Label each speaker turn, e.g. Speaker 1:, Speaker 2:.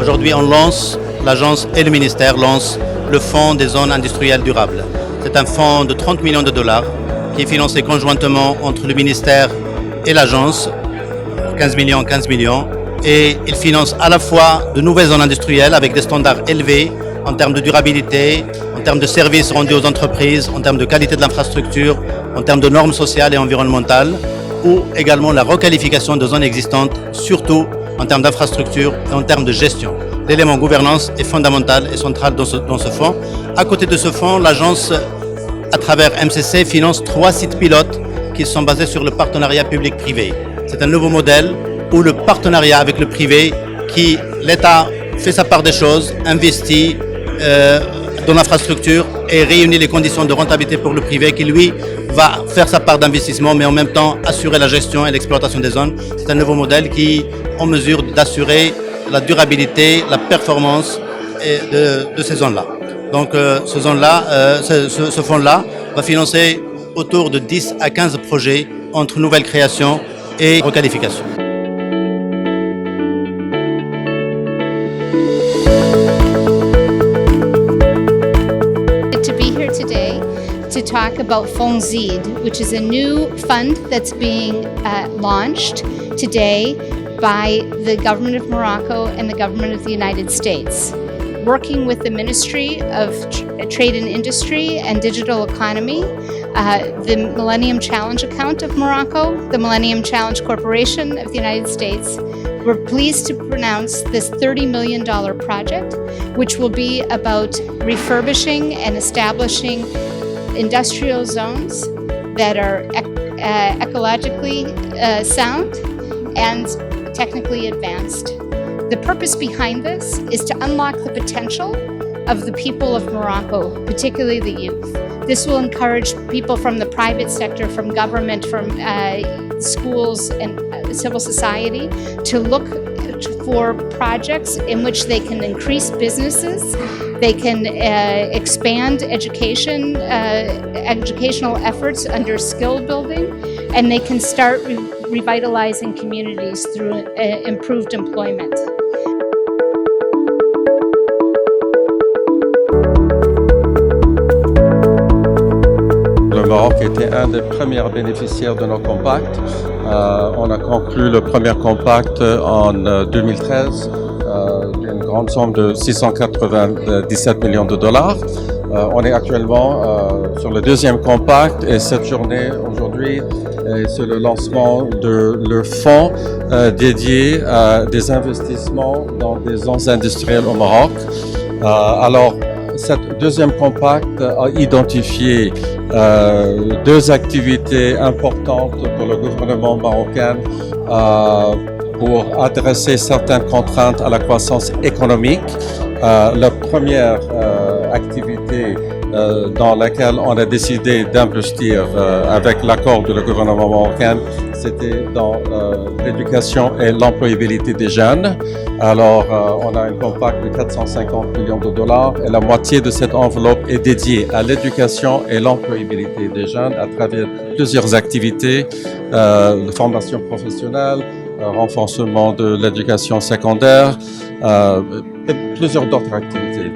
Speaker 1: Aujourd'hui, l'agence et le ministère lancent le Fonds des zones industrielles durables. C'est un fonds de 30 millions de dollars qui est financé conjointement entre le ministère et l'agence, 15 millions, et il finance à la fois de nouvelles zones industrielles avec des standards élevés en termes de durabilité, en termes de services rendus aux entreprises, en termes de qualité de l'infrastructure, en termes de normes sociales et environnementales, ou également la requalification de zones existantes, surtout en termes d'infrastructure et en termes de gestion. L'élément gouvernance est fondamental et central dans ce fonds. À côté de ce fonds, l'agence, à travers MCC, finance 3 sites pilotes qui sont basés sur le partenariat public-privé. C'est un nouveau modèle où le partenariat avec le privé, l'État fait sa part des choses, investit dans l'infrastructure et réunit les conditions de rentabilité pour le privé qui, lui, va faire sa part d'investissement, mais en même temps assurer la gestion et l'exploitation des zones. C'est un nouveau modèle qui est en mesure d'assurer la durabilité, la performance de ces zones-là. Donc ce fonds-là va financer autour de 10 à 15 projets entre nouvelles créations et requalifications.
Speaker 2: To be here today to talk about FONZID, which is a new fund that's being launched today by the government of Morocco and the government of the United States. Working with the Ministry of Trade and Industry and Digital Economy, the Millennium Challenge Account of Morocco, the Millennium Challenge Corporation of the United States, we're pleased to announce this $30 million project, which will be about refurbishing and establishing industrial zones that are ecologically sound and technically advanced. The purpose behind this is to unlock the potential of the people of Morocco, particularly the youth. This will encourage people from the private sector, from government, from schools and civil society to look for projects in which they can increase businesses, they can expand educational efforts under skill building, and they can start revitalizing communities through improved employment.
Speaker 3: Le Maroc était un des premiers bénéficiaires de nos compacts. On a conclu le premier compact en 2013 d'une grande somme de 697 millions de dollars. On est actuellement sur le deuxième compact et cette journée aujourd'hui c'est le lancement de le fonds dédié à des investissements dans des zones industrielles au Maroc. Alors, cette deuxième compact a identifié deux activités importantes pour le gouvernement marocain pour adresser certaines contraintes à la croissance économique. La première activité dans laquelle on a décidé d'investir avec l'accord du gouvernement marocain, c'était dans l'éducation et l'employabilité des jeunes. Alors, on a un compact de 450 millions de dollars et la moitié de cette enveloppe est dédiée à l'éducation et l'employabilité des jeunes à travers plusieurs activités, de formation professionnelle, renforcement de l'éducation secondaire et plusieurs d'autres activités.